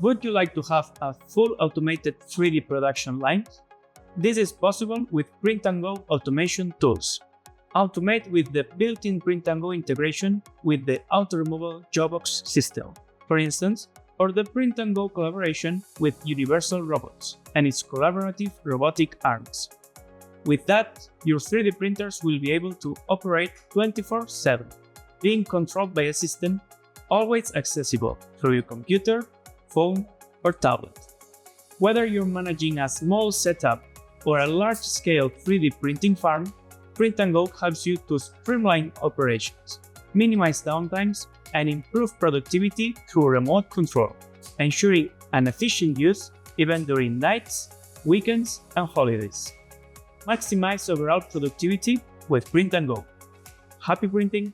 Would you like to have a full automated 3D production line? This is possible with Print&Go automation tools. Automate with the built-in Print&Go integration with the auto-removable Jawbox system, for instance, or the Print&Go collaboration with Universal Robots and its collaborative robotic arms. With that, your 3D printers will be able to operate 24/7, being controlled by a system always accessible through your computer, phone, or tablet. Whether you're managing a small setup or a large-scale 3D printing farm, Print&Go helps you to streamline operations, minimize downtimes, and improve productivity through remote control, ensuring an efficient use even during nights, weekends, and holidays. Maximize overall productivity with Print&Go. Happy printing!